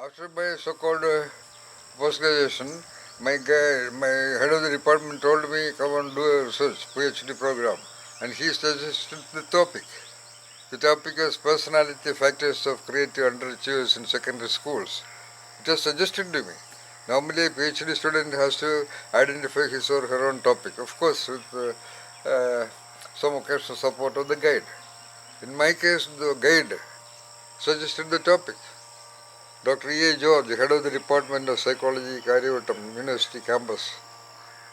After my so-called post-graduation, my head of the department told me, come and do a research, PhD program. And he suggested the topic. The topic was personality factors of creative underachievers in secondary schools. It was suggested to me. Normally, a PhD student has to identify his or her own topic, of course, with some occasional support of the guide. In my case, the guide suggested the topic. Dr. E. A. George, head of the Department of Psychology, Karyavatam University campus,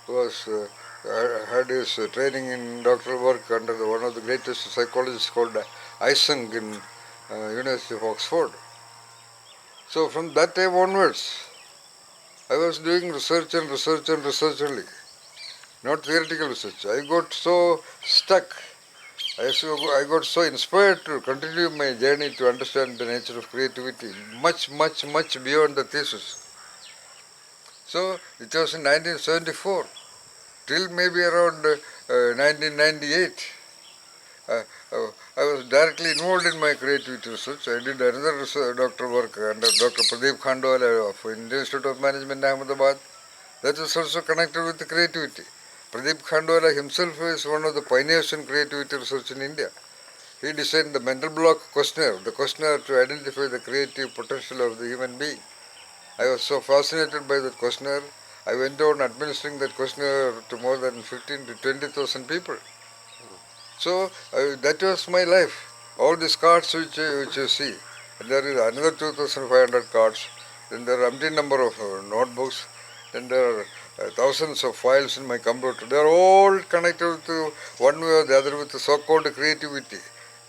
had his training in doctoral work under one of the greatest psychologists called Eysenck in University of Oxford. So from that time onwards, I was doing research only, not theoretical research. I got so stuck. I got so inspired to continue my journey to understand the nature of creativity, much beyond the thesis. So it was in 1974, till maybe around 1998. I was directly involved in my creativity research. I did another doctoral work under Dr. Pradeep Khandwala of Indian Institute of Management, Ahmedabad. That is also connected with the creativity. Pradeep Khandwala himself is one of the pioneers in creativity research in India. He designed the mental block questionnaire, the questionnaire to identify the creative potential of the human being. I was so fascinated by that questionnaire. I went on administering that questionnaire to more than 15 to 20,000 people. So that was my life. All these cards which you see, and there is another 2,500 cards. Then there are umpteen number of notebooks. Then there are thousands of files in my computer. They are all connected to one way or the other with the so-called creativity.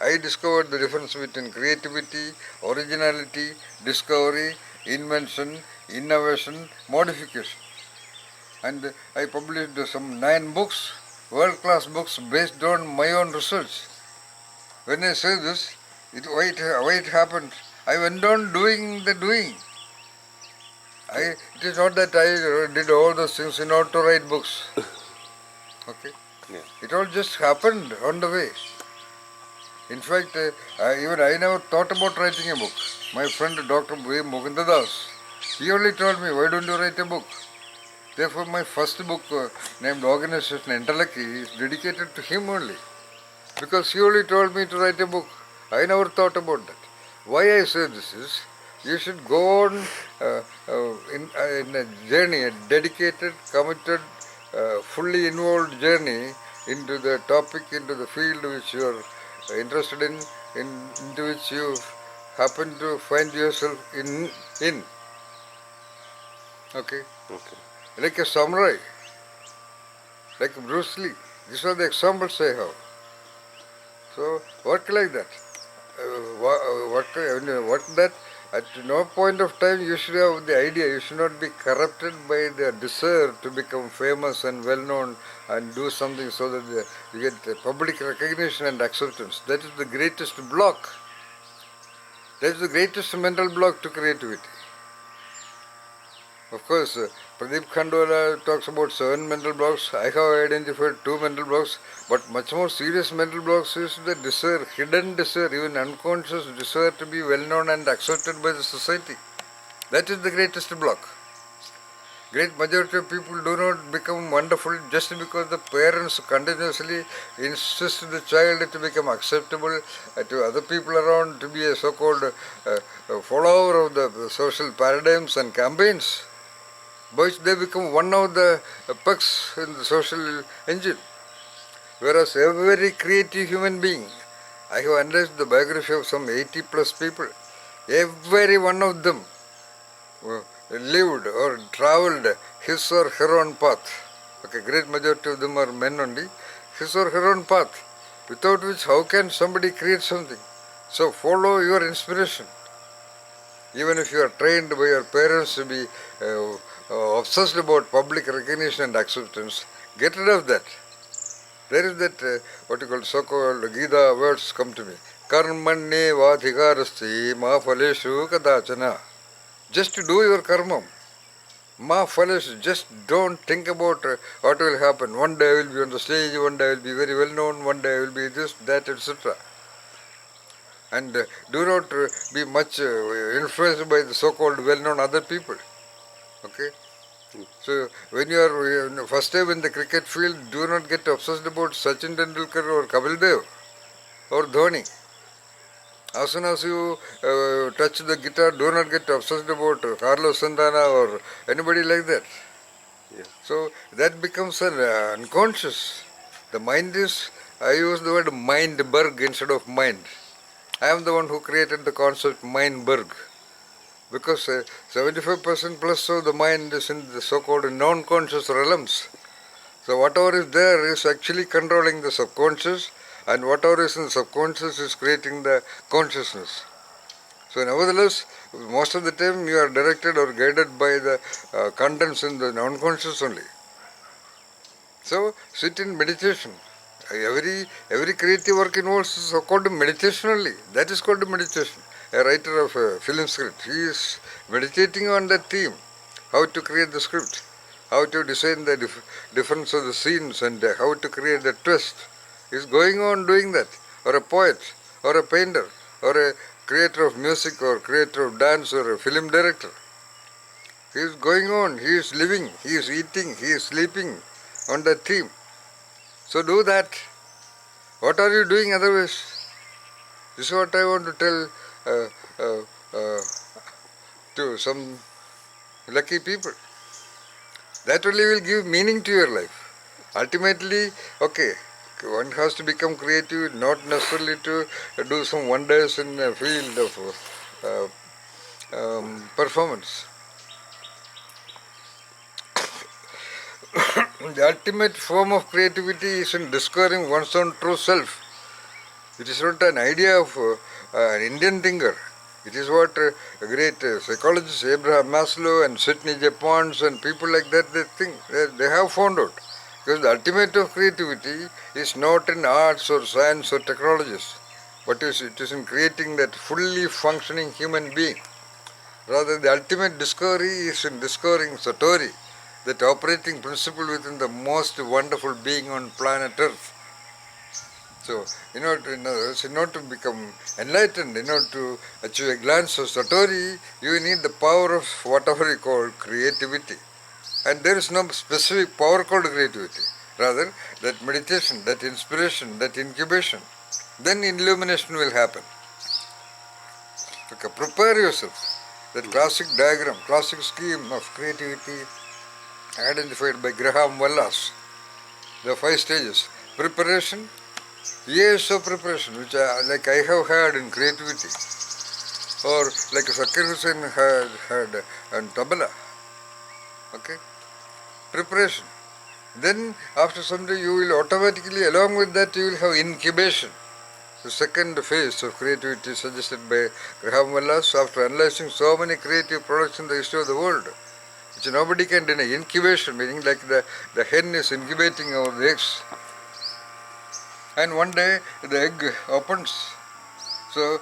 I discovered the difference between creativity, originality, discovery, invention, innovation, modification. And I published some 9 books, world-class books based on my own research. When I say this, why it happened? I went on doing the doing. It is not that I did all those things in order to write books. Okay? Yeah. It all just happened on the way. In fact, even I never thought about writing a book. My friend Dr. V. Mukundadas, he only told me, why don't you write a book? Therefore, my first book named Organization Intellect is dedicated to him only. Because he only told me to write a book. I never thought about that. Why I say this is, you should go on in a journey, a dedicated, committed, fully involved journey into the topic, into the field which you are interested in into which you happen to find yourself in. Okay? Okay. Like a samurai, like Bruce Lee. These are the examples I have. So work like that. Work that. At no point of time you should have the idea. You should not be corrupted by the desire to become famous and well known and do something so that you get public recognition and acceptance. That is the greatest block. That is the greatest mental block to creativity. Of course, Pradeep Khandwala talks about 7 mental blocks. I have identified 2 mental blocks, but much more serious mental blocks is the desire, hidden desire, even unconscious desire to be well known and accepted by the society. That is the greatest block. Great majority of people do not become wonderful just because the parents continuously insist the child to become acceptable to other people around, to be a so-called follower of the social paradigms and campaigns. But they become one of the pegs in the social engine. Whereas every creative human being, I have analyzed the biography of some 80 plus people, every one of them lived or travelled his or her own path. Okay, great majority of them are men only. His or her own path, without which how can somebody create something? So follow your inspiration. Even if you are trained by your parents to be obsessed about public recognition and acceptance, get rid of that. There is that what you call so-called Gita words come to me. Karmanne vadhikarasti ma phaleshu kadachana. Just do your karma. Ma phaleshu, just don't think about what will happen. One day I will be on the stage, one day I will be very well known, one day I will be this, that, etc. and do not be much influenced by the so-called well-known other people. Okay? So when you are first time in the cricket field, do not get obsessed about Sachin Tendulkar or Kapil Dev or Dhoni. As soon as you touch the guitar, do not get obsessed about Carlos Santana or anybody like that. Yeah. So that becomes an unconscious. The mind is, I use the word Mindberg instead of mind. I am the one who created the concept Mindberg. Because 75% plus of the mind is in the so-called non-conscious realms. So whatever is there is actually controlling the subconscious, and whatever is in the subconscious is creating the consciousness. So nevertheless, most of the time you are directed or guided by the contents in the non-conscious only. So sit in meditation. Every creative work involves so-called meditation only. That is called meditation. A writer of a film script, he is meditating on that theme, how to create the script, how to design the difference of the scenes, and how to create the twist. He is going on doing that. Or a poet, or a painter, or a creator of music, or creator of dance, or a film director. He is going on, he is living, he is eating, he is sleeping on that theme. So do that. What are you doing otherwise? This is what I want to tell to some lucky people. That only will give meaning to your life. Ultimately, okay, one has to become creative, not necessarily to do some wonders in the field of performance. The ultimate form of creativity is in discovering one's own true self. It is not an idea of an Indian thinker. It is what great psychologists Abraham Maslow and Sidney J. Pons and people like that they think. They have found out. Because the ultimate of creativity is not in arts or science or technologies, but it is in creating that fully functioning human being. Rather, the ultimate discovery is in discovering Satori, that operating principle within the most wonderful being on planet Earth. So, in order to become enlightened, in order to achieve a glance of Satori, you need the power of whatever you call creativity. And there is no specific power called creativity. Rather, that meditation, that inspiration, that incubation, then illumination will happen. Okay, prepare yourself. That classic diagram, classic scheme of creativity identified by Graham Wallace. The 5 stages. Preparation, years of preparation, which like I have had in creativity, or like Zakir Hussain had on tabla. Okay? Preparation. Then after some time you will automatically, along with that, you will have incubation. The second phase of creativity suggested by Graham Wallace after analyzing so many creative products in the history of the world, which nobody can deny. Incubation, meaning like the hen is incubating over the eggs. And one day the egg opens. So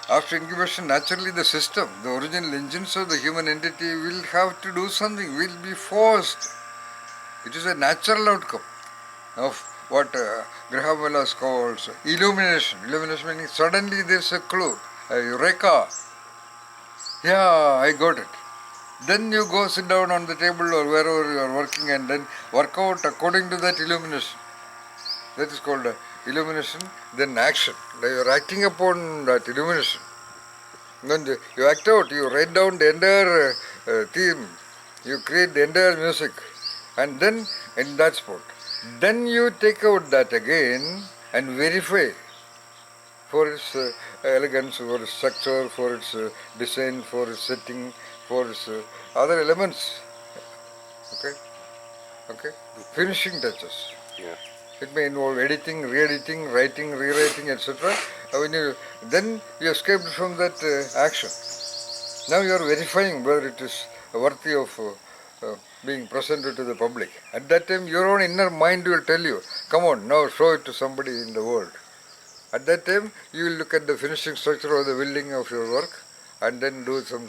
after incubation, naturally the system, the original engines of the human entity will have to do something, will be forced. It is a natural outcome of what Graham Wallace calls illumination. Illumination meaning suddenly there is a clue, a eureka. Yeah, I got it. Then you go sit down on the table or wherever you are working and then work out according to that illumination. That is called illumination. Then action. You are acting upon that illumination. Then you act out, you write down the entire theme, you create the entire music, and then in that spot. Then you take out that again and verify for its elegance, for its structure, for its design, for its setting, for its other elements. Okay? Okay? Finishing touches. Yeah. It may involve editing, re-editing, writing, rewriting, etc. Then you escaped from that action. Now you are verifying whether it is worthy of being presented to the public. At that time, your own inner mind will tell you, come on, now show it to somebody in the world. At that time, you will look at the finishing structure or the building of your work and then do some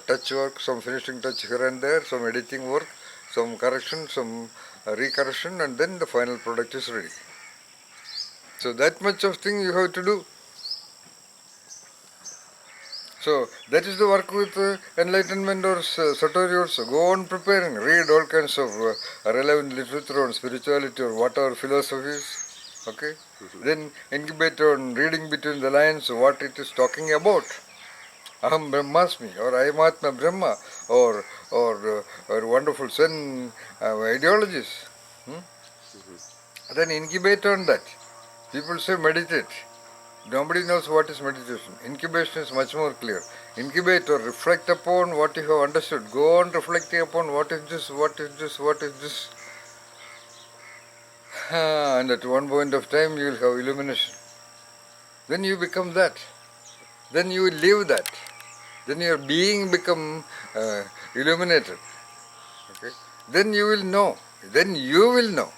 touch work, some finishing touch here and there, some editing work, some correction, some recorrection, and then the final product is ready. So that much of thing you have to do. So that is the work with enlightenment or Satori also. Go on preparing, read all kinds of relevant literature on spirituality or whatever philosophies. Okay. Then incubate on reading between the lines what it is talking about. Aham Brahmasmi or I am Atma Brahma or wonderful Zen ideologies. Then incubate on that. People say meditate. Nobody knows what is meditation. Incubation is much more clear. Incubate or reflect upon what you have understood. Go on reflecting upon what is this, what is this, what is this. And at one point of time you will have illumination. Then you become that. Then you will live that. Then your being become illuminated. Okay? Then you will know. Then you will know.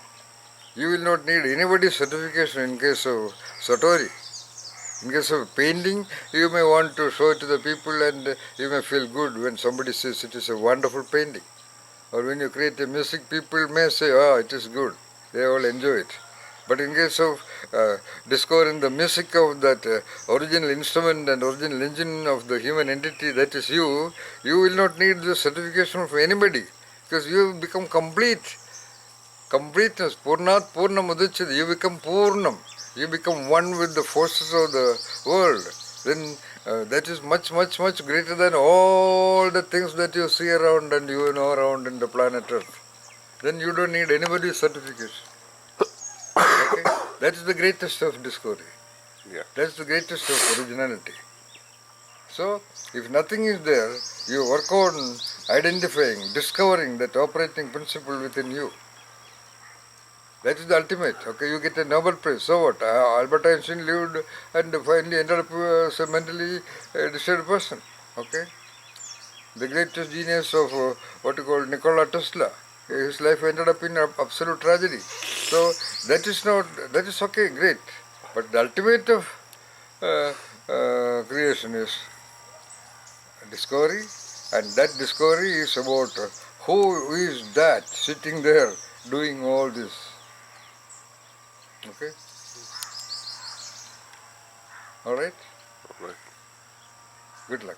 You will not need anybody's certification in case of Satori. In case of painting, you may want to show it to the people and you may feel good when somebody says it is a wonderful painting. Or when you create a music, people may say, oh, it is good. They all enjoy it. But in case of discovering the music of that original instrument and original engine of the human entity, that is you, you will not need the certification from anybody because you become complete. Completeness, Purnat Purnam Udachyate, you become Purnam. You become one with the forces of the world. Then that is much, much, much greater than all the things that you see around and you know around in the planet Earth. Then you don't need anybody's certification. Okay? That is the greatest of discovery. Yeah. That's the greatest of originality. So, if nothing is there, you work on identifying, discovering that operating principle within you. That is the ultimate. Okay, you get a Nobel Prize. So what? Albert Einstein lived and finally ended up as a mentally disturbed person. Okay, the greatest genius of what you call Nikola Tesla. His life ended up in absolute tragedy. So that is not. That is okay, great. But the ultimate of creation is discovery, and that discovery is about who is that sitting there doing all this. Okay? All right? Right. Good luck.